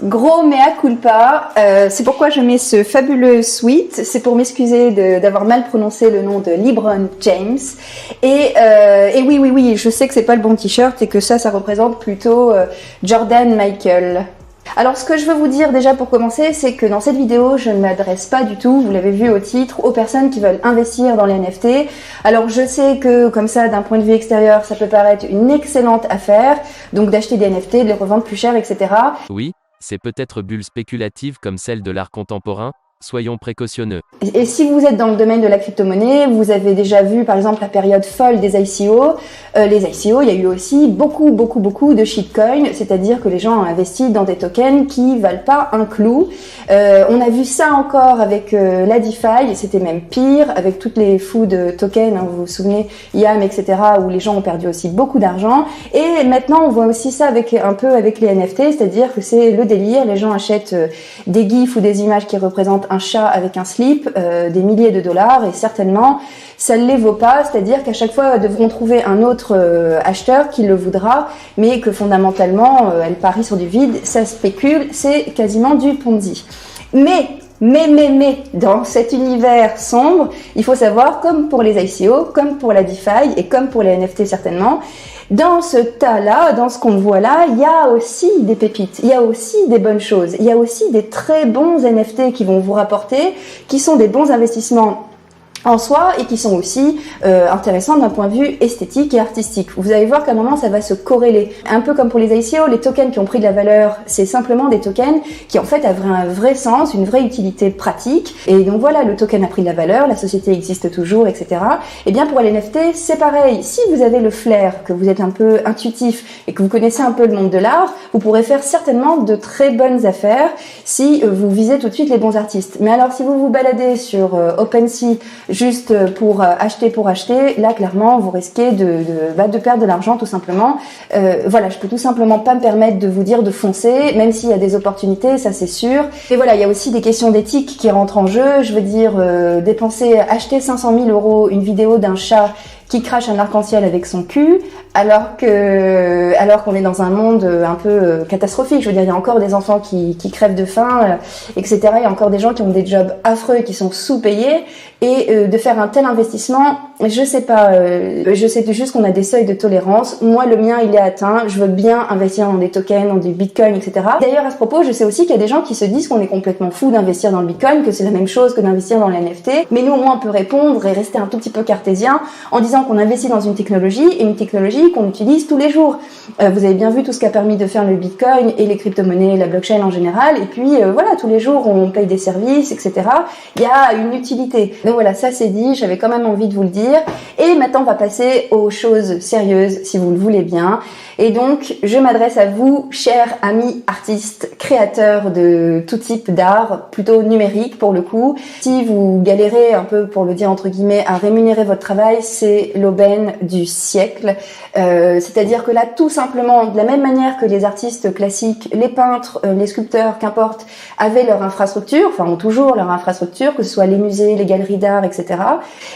Gros mea culpa, c'est pourquoi je mets ce fabuleux sweat, c'est pour m'excuser d'avoir mal prononcé le nom de LeBron James. Et oui, je sais que c'est pas le bon t-shirt et que ça représente plutôt Jordan Michael. Alors ce que je veux vous dire déjà pour commencer, c'est que dans cette vidéo, je ne m'adresse pas du tout, vous l'avez vu au titre, aux personnes qui veulent investir dans les NFT. Alors je sais que comme ça, d'un point de vue extérieur, ça peut paraître une excellente affaire, donc d'acheter des NFT, de les revendre plus cher, etc. Oui, c'est peut-être bulle spéculative comme celle de l'art contemporain, soyons précautionneux. Et si vous êtes dans le domaine de la crypto-monnaie, vous avez déjà vu par exemple la période folle des ICO. Les ICO, il y a eu aussi beaucoup de shitcoins, c'est-à-dire que les gens ont investi dans des tokens qui valent pas un clou. On a vu ça encore avec la DeFi, et c'était même pire, avec toutes les food tokens, hein, vous vous souvenez, YAM, etc., où les gens ont perdu aussi beaucoup d'argent. Et maintenant, on voit aussi ça un peu avec les NFT, c'est-à-dire que c'est le délire, les gens achètent des gifs ou des images qui représentent un chat avec un slip, des milliers de dollars, et certainement ça ne les vaut pas, c'est-à-dire qu'à chaque fois devront trouver un autre acheteur qui le voudra, mais que fondamentalement elle parie sur du vide, ça spécule, c'est quasiment du Ponzi. Mais dans cet univers sombre, il faut savoir, comme pour les ICO, comme pour la DeFi et comme pour les NFT certainement, dans ce tas-là, dans ce qu'on voit là, il y a aussi des pépites, il y a aussi des bonnes choses, il y a aussi des très bons NFT qui vont vous rapporter, qui sont des bons investissements en soi et qui sont aussi intéressants d'un point de vue esthétique et artistique. Vous allez voir qu'à un moment ça va se corréler. Un peu comme pour les ICO, les tokens qui ont pris de la valeur, c'est simplement des tokens qui en fait avaient un vrai sens, une vraie utilité pratique. Et donc voilà, le token a pris de la valeur, la société existe toujours, etc. Et bien pour les NFT, c'est pareil. Si vous avez le flair, que vous êtes un peu intuitif et que vous connaissez un peu le monde de l'art, vous pourrez faire certainement de très bonnes affaires si vous visez tout de suite les bons artistes. Mais alors si vous vous baladez sur OpenSea juste pour acheter, là clairement vous risquez de perdre de l'argent tout simplement. Voilà, je peux tout simplement pas me permettre de vous dire de foncer, même s'il y a des opportunités, ça c'est sûr. Et voilà, il y a aussi des questions d'éthique qui rentrent en jeu. Je veux dire, acheter 500 000 € une vidéo d'un chat qui crache un arc-en-ciel avec son cul, alors qu'on est dans un monde un peu catastrophique. Je veux dire, il y a encore des enfants qui crèvent de faim, etc. Il y a encore des gens qui ont des jobs affreux et qui sont sous-payés. Et de faire un tel investissement, je sais pas, je sais juste qu'on a des seuils de tolérance. Moi, le mien, il est atteint. Je veux bien investir dans des tokens, dans des bitcoins, etc. D'ailleurs, à ce propos, je sais aussi qu'il y a des gens qui se disent qu'on est complètement fou d'investir dans le bitcoin, que c'est la même chose que d'investir dans les NFT. Mais nous, au moins, on peut répondre et rester un tout petit peu cartésien en disant qu'on investit dans une technologie qu'on utilise tous les jours. Vous avez bien vu tout ce qu'a permis de faire le bitcoin et les crypto-monnaies, la blockchain en général. Et puis, voilà, tous les jours, on paye des services, etc. Il y a une utilité. Donc voilà, ça c'est dit, j'avais quand même envie de vous le dire. Et maintenant, on va passer aux choses sérieuses, si vous le voulez bien. Et donc, je m'adresse à vous, chers amis artistes, créateurs de tout type d'art, plutôt numérique pour le coup. Si vous galérez un peu, pour le dire entre guillemets, à rémunérer votre travail, c'est l'aubaine du siècle. C'est-à-dire que là, tout simplement, de la même manière que les artistes classiques, les peintres, les sculpteurs, qu'importe, avaient leur infrastructure, enfin ont toujours leur infrastructure, que ce soit les musées, les galeries d'art, etc.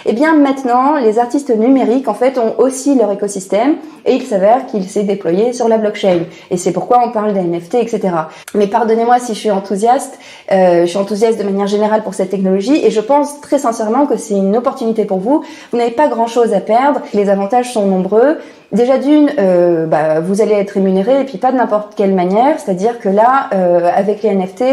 Et bien maintenant, les artistes numériques, en fait, ont aussi leur écosystème et il s'avère qu'il s'est déployé sur la blockchain. Et c'est pourquoi on parle des NFT, etc. Mais pardonnez-moi si je suis enthousiaste. Je suis enthousiaste de manière générale pour cette technologie et je pense très sincèrement que c'est une opportunité pour vous. Vous n'avez pas grand-chose à perdre. Les avantages sont nombreux. Déjà d'une, vous allez être rémunéré et puis pas de n'importe quelle manière, c'est-à-dire que là, avec les NFT,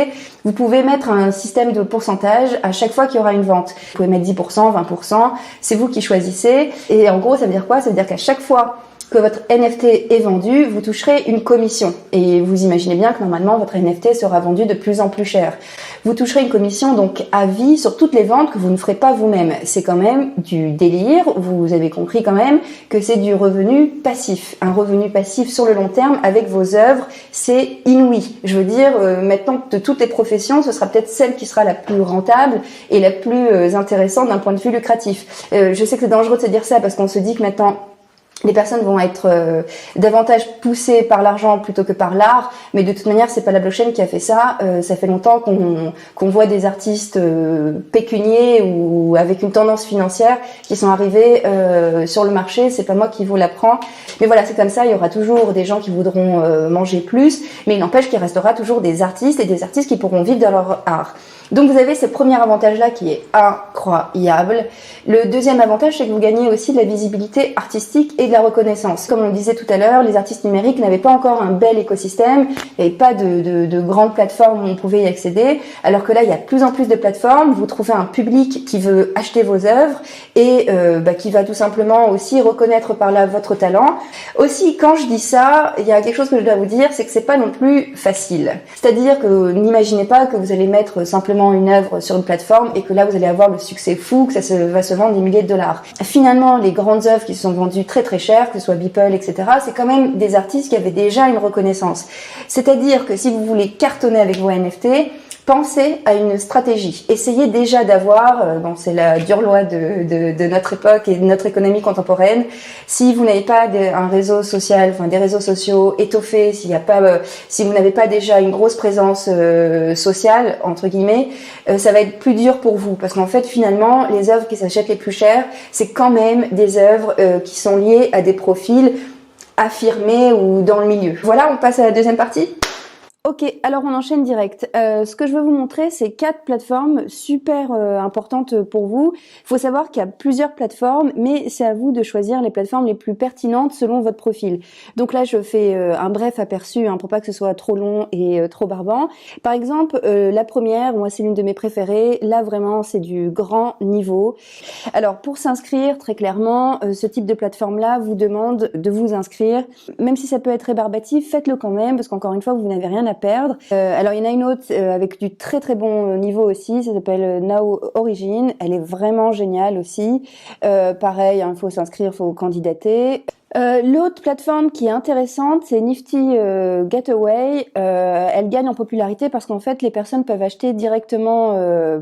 vous pouvez mettre un système de pourcentage à chaque fois qu'il y aura une vente. Vous pouvez mettre 10%, 20%, c'est vous qui choisissez. Et en gros, ça veut dire quoi? Ça veut dire qu'à chaque fois que votre NFT est vendu, vous toucherez une commission. Et vous imaginez bien que normalement, votre NFT sera vendu de plus en plus cher. Vous toucherez une commission donc à vie sur toutes les ventes que vous ne ferez pas vous-même. C'est quand même du délire. Vous avez compris quand même que c'est du revenu passif. Un revenu passif sur le long terme avec vos œuvres, c'est inouï. Je veux dire, maintenant, de toutes les professions, ce sera peut-être celle qui sera la plus rentable et la plus intéressante d'un point de vue lucratif. Je sais que c'est dangereux de se dire ça parce qu'on se dit que maintenant, les personnes vont être davantage poussées par l'argent plutôt que par l'art, mais de toute manière c'est pas la blockchain qui a fait ça. Ça fait longtemps qu'on voit des artistes pécuniers ou avec une tendance financière qui sont arrivés sur le marché. C'est pas moi qui vous l'apprends, mais voilà, c'est comme ça. Il y aura toujours des gens qui voudront manger plus, mais il n'empêche qu'il restera toujours des artistes et des artistes qui pourront vivre de leur art. Donc vous avez ce premier avantage-là qui est incroyable. Le deuxième avantage, c'est que vous gagnez aussi de la visibilité artistique et de la reconnaissance. Comme on le disait tout à l'heure, les artistes numériques n'avaient pas encore un bel écosystème, il n'y avait pas de grandes plateformes où on pouvait y accéder, alors que là, il y a de plus en plus de plateformes, vous trouvez un public qui veut acheter vos œuvres et qui va tout simplement aussi reconnaître par là votre talent. Aussi, quand je dis ça, il y a quelque chose que je dois vous dire, c'est que c'est pas non plus facile. C'est-à-dire que n'imaginez pas que vous allez mettre simplement une œuvre sur une plateforme et que là vous allez avoir le succès fou, que ça va se vendre des milliers de dollars. Finalement, les grandes œuvres qui se sont vendues très très cher, que ce soit Beeple, etc., c'est quand même des artistes qui avaient déjà une reconnaissance. C'est-à-dire que si vous voulez cartonner avec vos NFT, pensez à une stratégie. Essayez déjà d'avoir, bon, c'est la dure loi de notre époque et de notre économie contemporaine. Si vous n'avez pas un réseau social, enfin des réseaux sociaux étoffés, si vous n'avez pas déjà une grosse présence sociale entre guillemets, ça va être plus dur pour vous parce qu'en fait finalement les œuvres qui s'achètent les plus chères, c'est quand même des œuvres qui sont liées à des profils affirmés ou dans le milieu. Voilà, on passe à la deuxième partie. Ok, alors on enchaîne direct. Ce que je veux vous montrer, c'est 4 plateformes super importantes pour vous. Il faut savoir qu'il y a plusieurs plateformes, mais c'est à vous de choisir les plateformes les plus pertinentes selon votre profil. Donc là, je fais un bref aperçu pour pas que ce soit trop long et trop barbant. Par exemple, la première, moi c'est l'une de mes préférées. Là vraiment, c'est du grand niveau. Alors pour s'inscrire, très clairement, ce type de plateforme-là vous demande de vous inscrire. Même si ça peut être rébarbatif, faites-le quand même, parce qu'encore une fois, vous n'avez rien à perdre. Alors il y en a une autre avec du très très bon niveau aussi, ça s'appelle Now Origin, elle est vraiment géniale aussi. Pareil, il faut s'inscrire, il faut candidater. L'autre plateforme qui est intéressante, c'est Nifty Gateway. Elle gagne en popularité parce qu'en fait, les personnes peuvent acheter directement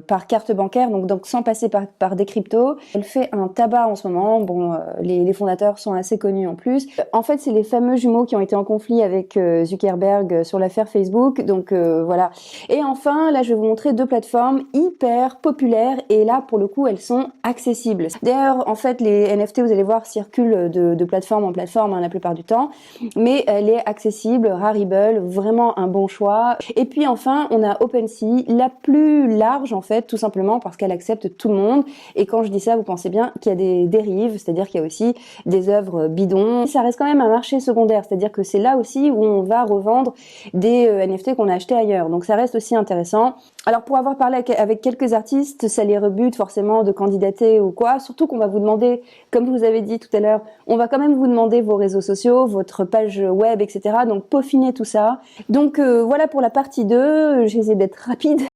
par carte bancaire, donc sans passer par des cryptos. Elle fait un tabac en ce moment. Bon, les fondateurs sont assez connus en plus. En fait, c'est les fameux jumeaux qui ont été en conflit avec Zuckerberg sur l'affaire Facebook. Donc voilà. Et enfin, là, je vais vous montrer 2 plateformes hyper populaires et là, pour le coup, elles sont accessibles. D'ailleurs, en fait, les NFT, vous allez voir, circulent de plateforme en plateforme la plupart du temps, mais elle est accessible. Rarible, vraiment un bon choix. Et puis enfin, on a OpenSea, la plus large en fait, tout simplement parce qu'elle accepte tout le monde. Et quand je dis ça, vous pensez bien qu'il y a des dérives, c'est-à-dire qu'il y a aussi des œuvres bidons. Ça reste quand même un marché secondaire, c'est-à-dire que c'est là aussi où on va revendre des NFT qu'on a achetés ailleurs. Donc ça reste aussi intéressant. Alors pour avoir parlé avec quelques artistes, ça les rebute forcément de candidater ou quoi, surtout qu'on va vous demander, comme je vous avais dit tout à l'heure, on va quand même vous demander vos réseaux sociaux, votre page web, etc. Donc peaufiner tout ça. Donc voilà pour la partie 2, j'essaie d'être rapide.